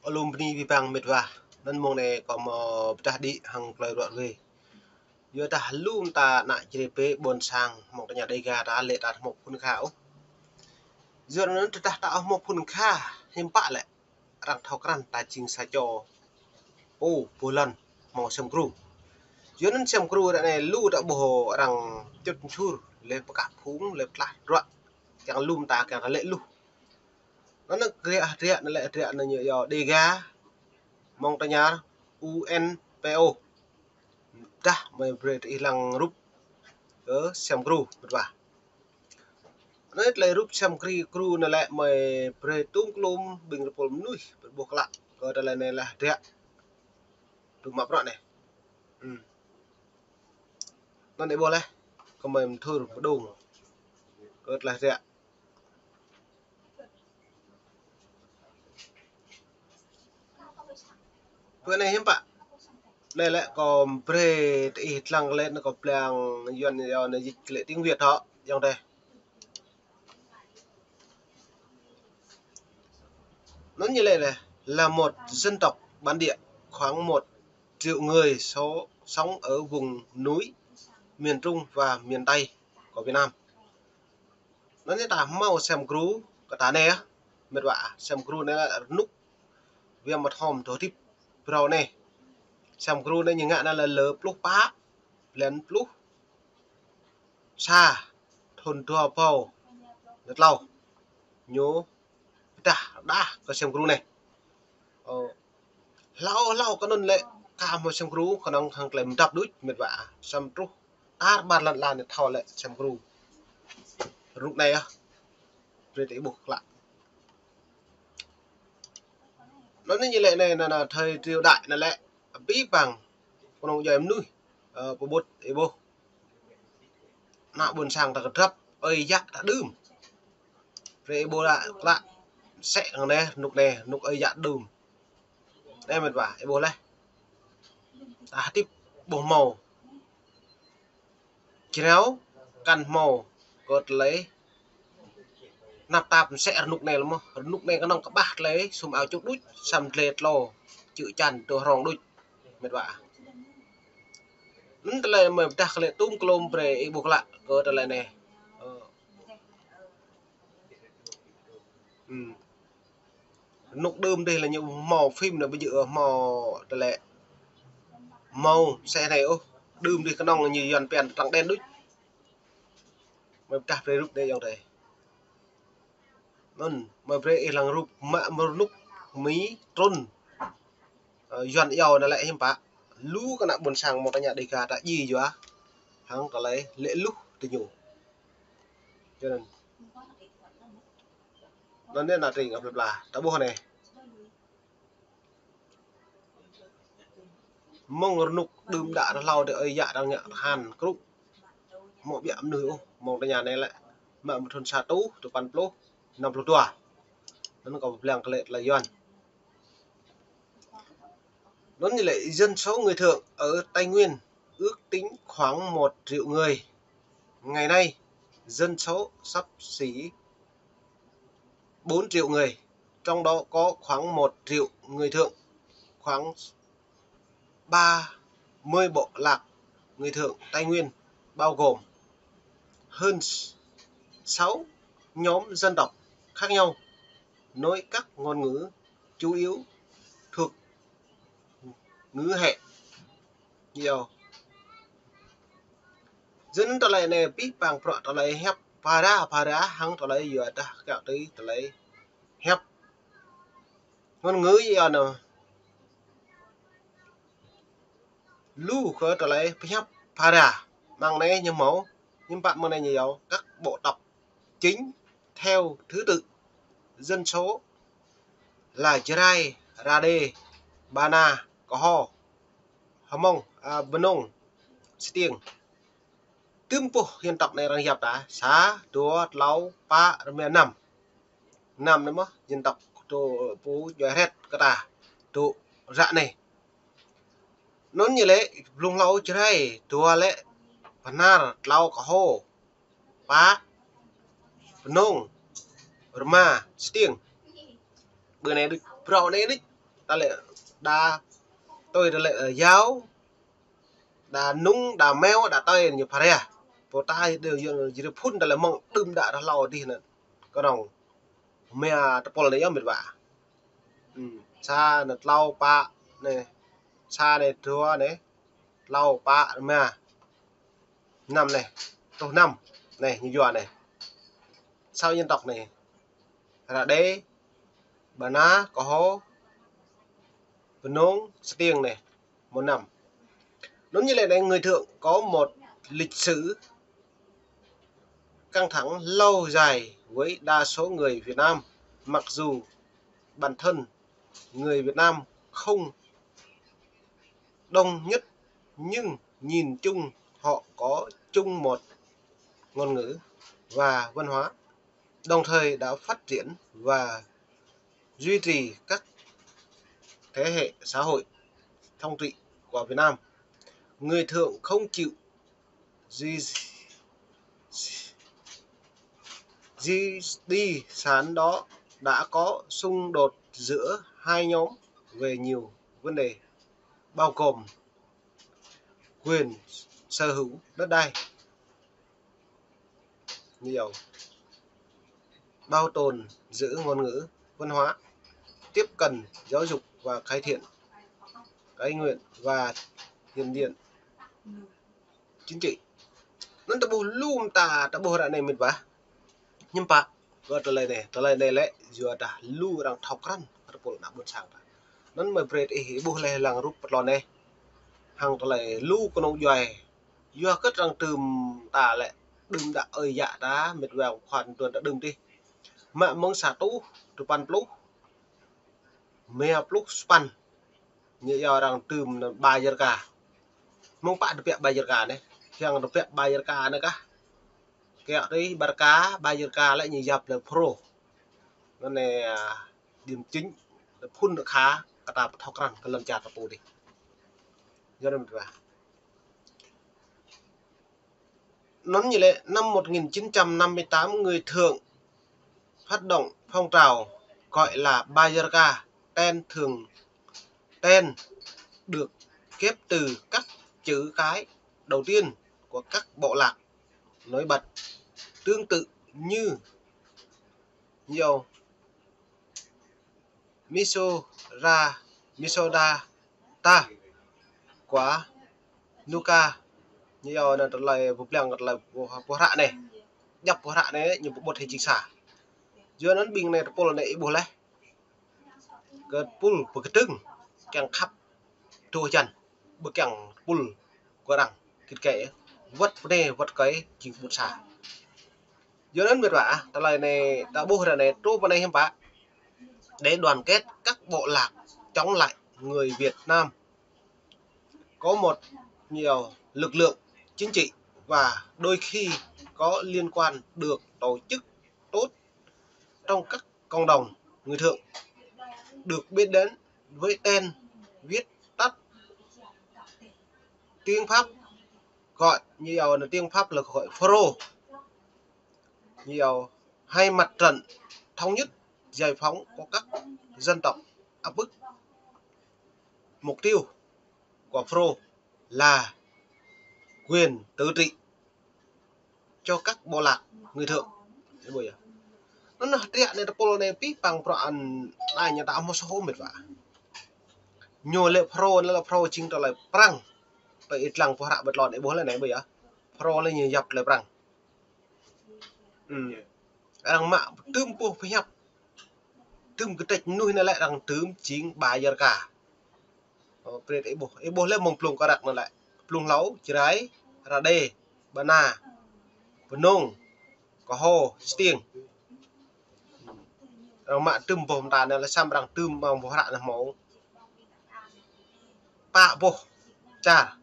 alumni vi bang medwa nan mong ne kom pecah di hang klai ruat we yo tah lum ta nak jrepe bon sang mong tanya dega ta le ta mok pun khao yo nan tah ta mok pun kha himpa le rang thau kran ta ching sa jo o bulan mong sem kru yo nan sem kru da ne lu ta bo rang chut chur le paka phung le pla ruat yang lum ta ka le lu nó kria nó lại kria nó nhiều dega mong tanya UNPO dah mai bread ilang rup ở xem kru betul nó lại rup xem kru nó lại mai bread tung klum bing repol nuôi buộc lại có đây này là kria tụi mập rồi này nó để bỏ lại còn mình thưa đùng có là kria bữa này hiếm bạn đây lại còn pre ít lăng lên nó có plang duyên này dịch lệ tiếng Việt họ trong đây nó như này là một dân tộc bản địa khoảng 1 triệu người sống ở vùng núi miền Trung và miền Tây của Việt Nam nó như ta mau xem cru cả ta này á mệt vả xem cru này là nút viêm mặt hòm thổ tiếp pro này xem cru này những ngạn là lỡ plus pá lên plus xa thôn tua pau rất lâu nhớ đã có xem cru này lâu có nên lệ cả một xem cru có năng hàng lem đập đuôi mệt vả xem cru ba lần để thò lệ xem cru lúc này á rồi để buộc lại nó như lệ này là thời triều đại là lệ bí bằng con ông giờ em nuôi của bột ấy bố nạo buồn sang ta gấp ơi dắt đã đùm rồi bố lại sẽ thằng này nục ơi dắt đùm đây mệt vả ấy bố này ta tiếp bổ màu kéo căn màu gọt lấy nạp tạp sẽ nục này lắm nục này có nông các bát lấy xùm áo chút đút xăm lệt lò chữ chăn đồ rong đút mệt vả nó là mà đặt lại tung klom pre buộc lại có lại này nục đơm đây là những màu phim là bây giờ màu lại màu xe này ô đơm đi cái nòng là như dàn pèn trắng đen đút mà đặt đây lúc đây dòng đây mà pre là rụp mạ một lúc mí trôn dàn dầu là lại hiểm bạ lú cái nặng buồn sang một cái nhà đầy cả đã gì chứ á hắn có lấy lễ lúc từ nhủ cho nên nó nên là trình gặp là đã bố này mong nục đơm đã nó lau để ơi dạ đang nhận hàn cúc một biệm nữ một cái nhà này lại mà một thôn xa tú từ pan plo 50 tuổi nó có một làng lệ là doan nó như lệ dân số người thượng ở Tây Nguyên ước tính khoảng 1 triệu người ngày nay dân số sắp xỉ 4 triệu người trong đó có khoảng 1 triệu người thượng khoảng 30 bộ lạc người thượng Tây Nguyên bao gồm hơn 6 nhóm dân tộc khác nhau nói các ngôn ngữ chủ yếu thuộc ngữ hệ nhiều dân tộc này biết bằng pro tộc này hẹp para hăng tộc này vừa ta kẹo tới tộc này hẹp ngôn ngữ gì nào lu khởi tộc này hẹp para bằng này như mẫu nhưng bạn môn này nhiều các bộ tộc chính theo thứ tự dân số là Chrai, Rade, Bana, Koho, Hamong, Benong, Stieng. Tempo dân tộc này đang hiệp đã xá đua lau pa rame năm nữa mà dân tộc tổ phú giỏi hết cả ta tổ dạ này nó như lẽ lùng lau Chrai đua lẽ Banar lau Koho pa Benong Rama Stieng bữa này được pro này đấy ta lệ đa tôi ta lệ giáo đà nung đà mèo đà tay như phải à bộ tai đều chỉ được phun ta là mong đâm đã nó lau đi nè có đồng mẹ ta bỏ lấy mệt vả xa nè lau pa này xa này thua này lau pa mẹ năm này tô năm này như dọa này sau dân tộc này là đế bà ná có hố bà nông tiếng này một năm đúng như này người thượng có một lịch sử căng thẳng lâu dài với đa số người Việt Nam, mặc dù bản thân người Việt Nam không đông nhất nhưng nhìn chung họ có chung một ngôn ngữ và văn hóa, đồng thời đã phát triển và duy trì các thế hệ xã hội thống trị của Việt Nam. Người thượng không chịu di sản đó đã có xung đột giữa hai nhóm về nhiều vấn đề, bao gồm quyền sở hữu đất đai, nhiều bảo tồn giữ ngôn ngữ văn hóa, tiếp cận giáo dục và cải thiện cái nguyện và hiện diện chính trị. Nên ta bù lùm ta bù ra này mình vả nhưng pak gua tolai này lệ dua dah lu orang thọc răn ta bù nak bun sang ta nên mà bread bù lệ lang rup lon này hàng tolai lu konong dua cất răng tùm ta lệ đừng đã ơi dạ đã mệt vào khoản tuần đã đừng đi mà mong xả tú từ pan pluk mea pluk span như orang tùm bayar cả mong pak được bayar cả này yang được bayar cả nữa cả kẹo đấy bayar cả lại như dập là pro nên này điểm chính là phun được khá cả ta thọc răng cái lần chặt tập đi do nên là nó như lệ năm 1958 người thượng phát động phong trào gọi là Bayarka. Tên được ghép từ các chữ cái đầu tiên của các bộ lạc nổi bật tương tự như nhiều Misoda ta của Nuka nhiều là lời vụ làng là vụ hạ này nhập vụ hạ này nhiều bộ thể chính xả dưới nó bình này pol này bù lấy cái pul của cái trứng càng khắp tua chân bực càng pul của đằng thịt kệ vất này vất cái chỉ một xả dưới nó biệt vả ta lời này đã bù hạ này trô vào này em bả để đoàn kết các bộ lạc chống lại người Việt Nam có một nhiều lực lượng chính trị và đôi khi có liên quan được tổ chức tốt trong các cộng đồng người thượng được biết đến với tên viết tắt tiếng Pháp gọi nhiều là tiếng Pháp là gọi Fro nhiều hay mặt trận thống nhất giải phóng của các dân tộc áp bức. Mục tiêu của Fro là quyền tự trị cho các bộ lạc người thượng. Nó triệt này pol này pi pang proan ai nhà ta một số mệt vả nhiều lệ pro là pro chính trở lại prang vậy ít lăng phá bật lọt để bố lại này bây giờ pro lên nhiều dập lại prang đang mạ tươm po phải nhập tươm cái trạch nuôi nó lại đang tươm chính bài giờ cả pre bố lên mông plung có đặt nó lại plung lấu chỉ đấy ra đê bana nông có hồ tiếng mạ tươm bồm ta này là sam đang tươm bằng phá là máu pa bo cha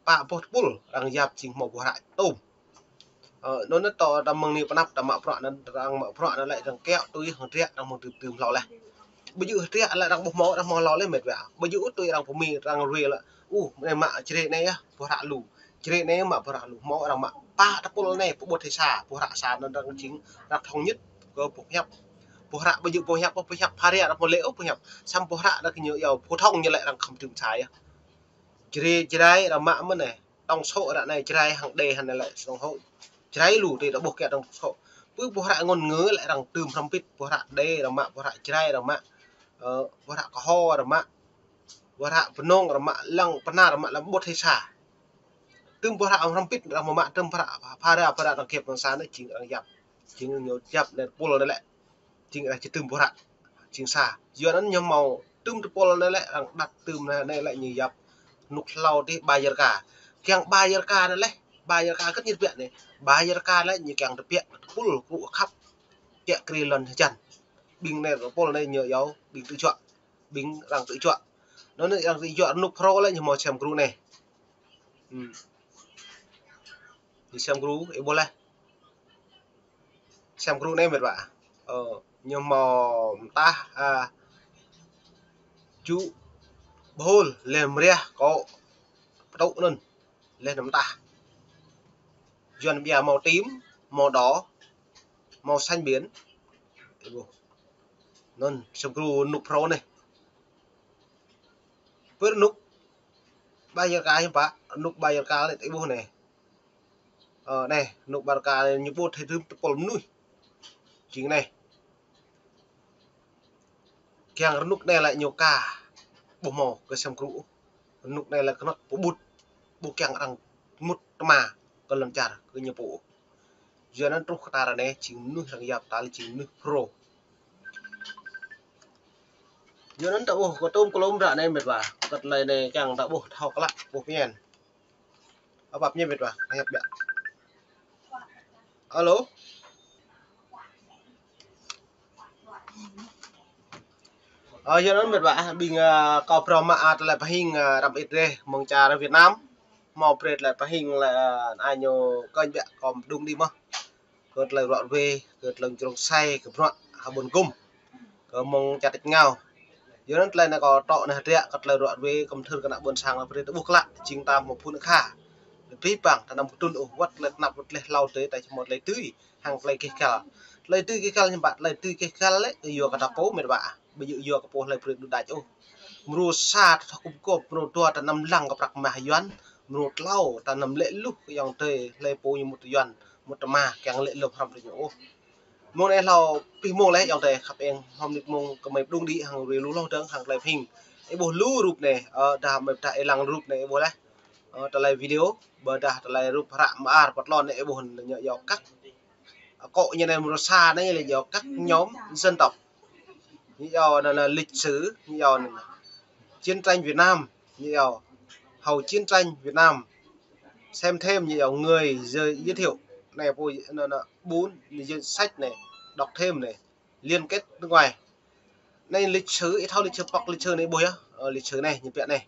pa bo pul đang dập chính một phá tôm nó to đầm mông ni panap đầm mạ phạ nó đang mạ phạ nó lại đang kẹo tôi hàng triệt đang một tươm lò này bây giờ triệt lại đang bốc máu lò lên mệt vậy bây giờ tôi đang phô mi đang rìa là này mạ chỉ này á phạ lù chỉ này mạ phạ lù máu đang mạ pa đập pul này bột thịt xả phạ xả nó đang chính đang thống nhất cơ bột nhấp pohra baju pohyak paria apa leo pohyak sam pohra dak nyu yo photong như lại đang không từng trái jirai là mạ mất này trong sổ đã này jirai hàng đề hàng này lại trong hộ jirai lù thì đã buộc kẹt trong sổ bước pohra ngôn ngữ lại đang tùm from pit pohra đề là mạ pohra jirai là mạ pohra có ho là mạ pohra penong là mạ lăng pena là mạ là bột hay xả tùm pohra from pit là mạ tùm para đang kẹp bằng sáng đấy chính đang dập chính nhiều dập này pol đấy lại chính là chỉ tùm pohra chính xa giờ nó nhom màu tùm pol này lại đang đặt tùm này lại như dập nục lau đi bayar cả keng bayar cả này bayar cả rất nhiệt viện này bayar cả này như keng đặc biệt pol cụ khắp kẹt kri lần chân bình này của pol này nhờ dấu bình tự chọn bình đang tự chọn nó lại đang tự chọn nục pro lại như màu xem gru này đi xem gru ebola xem gru này mệt vả nhưng màu ta chú bol lem ria có đậu nên lên nắm ta dần bìa màu tím màu đỏ màu xanh biến nên xem gru nục pro này với nục bayar cả chứ bạn nục bayar cả lại ibu này này nục bayar cả như bột hay thứ polm nuôi chính này keng nục này lại nhiều cả bộ màu cái xem gru nục này là cái nó bút bút keng đang mút mà còn lần chả cứ nhiều bộ giờ nó trục ta này chính nuôi thằng dập ta là chính nuôi pro giờ nó tạo có tôm có lông ra này mệt vả vật này càng tạo bộ thao các lại bộ phèn ở bập như mệt vả hay bẹ alo giờ nó mệt vả bình cò pro mà lại phải hình đập ít đây mong trà ra Việt Nam màu prệt lại phải hình là ai nhiều coi bẹ còn đúng đi mà cột lại rọn về cột lần trong say cột rọn hà buồn cung có mong chặt ngao giờ nó lại là có trọ này hạt cột lại rọn về cầm thưa cái nắp buồn sang là phải buộc lại chính ta một phút nữa khá phí bằng ta nằm tuần ổ vắt lại nắp vắt lại lau tới tại một lấy tưới hàng lấy cái cal như bạn lấy tưới cái cal đấy vừa cả tapo mệt bạ bây giờ vừa cả po lấy phải được đại ô mru sa thọc cốp mru tua ta nằm lăng gặp rạc mà yuan mru lau ta nằm lệ lúc yang tê lấy po như một yuan một mà càng lệ lục hầm được ô mong này lao pi mong lấy yang tê khắp em hôm được mong có mấy đung đi hàng về lú lâu trắng hàng lấy hình cái bộ lú rụp này đà mấy tại lăng rụp này bộ đấy ta lấy video bờ đà ta lấy rụp rạ mà bắt lon này bộ nhợ dọc cắt cọ như này một xa đấy là dọc các nhóm dân tộc như giờ là lịch sử như giờ chiến tranh Việt Nam như giờ hầu chiến tranh Việt Nam xem thêm nhiều người giới thiệu này bốn sách này đọc thêm này liên kết nước ngoài này lịch sử ít thao lịch sử này bồi á lịch sử này như vậy này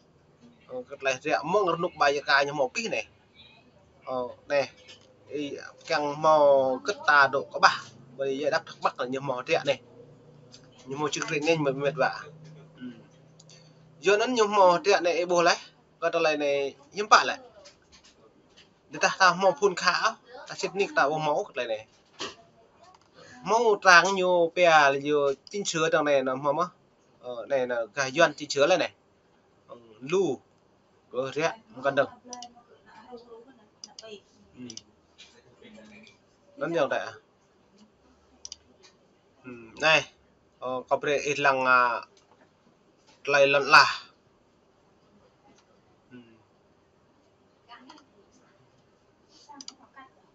lại rẻ mong nục bài cái như màu kỹ này này càng màu cất tà độ có ba bây giờ đáp thắc mắc là như màu rẻ này như màu chữ rẻ nhanh mệt vả giờ nó như màu rẻ này bồi lấy cái này này hiếm bạn lại người ta màu phun khá ta chết nick tạo máu cái này máu trắng nhiều bè là nhiều chín chứa trong này là mắm này là cải doan chín chứa này lu rồi rẽ không cần được nó nhiều đấy này có thể ít lăng lại lần là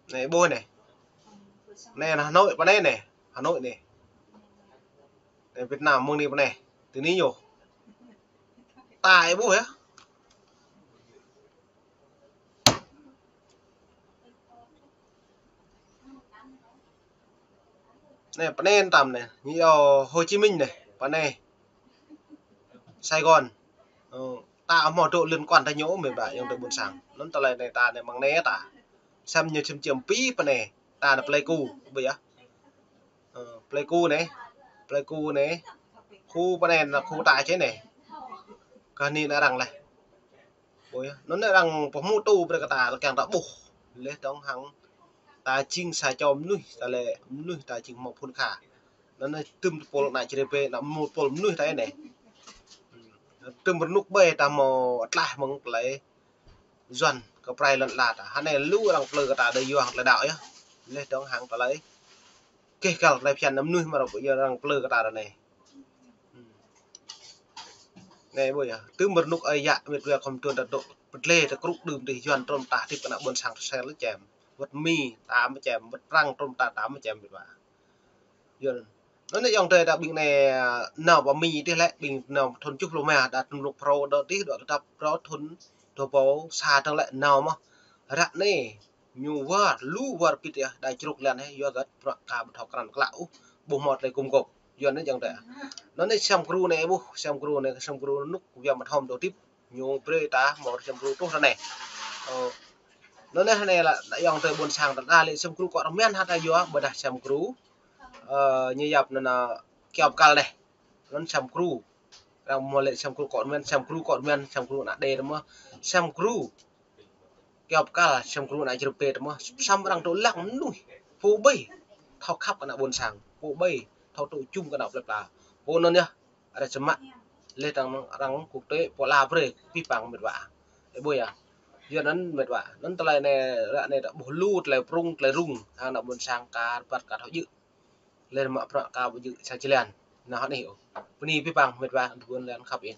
này bôi này này là Hà Nội bên đây này Hà Nội này Việt Nam mông đi bên này từ ní nhiều tài bôi á này bên đây tầm này như Hồ Chí Minh này bên này Sài Gòn ta mò độ liên quan tới nhỗ mình bảo trong từ buồn sáng nó ta này ta này bằng né ta xem như chấm pí bên này ta là Pleiku bây giờ Pleiku này khu bên này là khu tại chế này cái này đã đằng này ôi nó đã đằng có mô tô bên cái ta là càng đã bù lên trong hàng ta chinh xài cho nuôi ta lệ nuôi ta chinh một phun khả nó tùm pol na chire pe na một pol nuôi thế này tùm một nút bê ta mò lại mong lấy dần có prai lần lạt hắn này lú đang plơ cái ta đây vô hàng là đạo nhá lên trong hàng ta lấy kê cả lại phiền nấm nuôi mà bây giờ đang plơ cái ta này này bây giờ tùm một nút ấy dạ việc việc không tuân đặt độ bật lê ta cướp đường thì dần trong ta thì còn buồn sang xe lấy chèm vật mi ta mới chèm vật răng trong ta mới chèm được vậy giờ nó này dòng trời đã bình này nào bảo mi đi lại bình nào thôn chúc lô mè đã thôn lục pro đó tí đoạn tập đó thôn đồ bố xa thằng lại nào mà rạ này nhu vợ lú vợ pít ya đại chục lần hay do gật cả một học cần lão bù mọt này cùng cục giờ nó dòng trời nó này xem cru này bu xem cru lúc giờ mặt hồng đồ tiếp nhu pre ta một xem cru tốt ra này nó này là dòng trời buồn sàng đặt ra lại xem cru còn men hạt ayo bờ đặt xem cru như dập là kẹp cal này nó xem cru đang mua lại xem cru còn men xem cru nãy đây đúng không xem cru kẹp cal xem cru nãy chụp pe đúng không xem đang trốn lặng nuôi phô bay thao khắp cái nào buồn sàng phô bay thao tụ chung cái nào là phô nó nhá ada cemak lên đang quốc tế bỏ la về pi bằng mệt vả để bôi à giờ nó mệt vả nó tay này đã bổ lút lại rung hàng nào buồn sàng cả bắt cả thao dự lên mà cả dự sang Chilean nó họ hiểu, bên này pi bằng mệt vả buồn lên khắp yên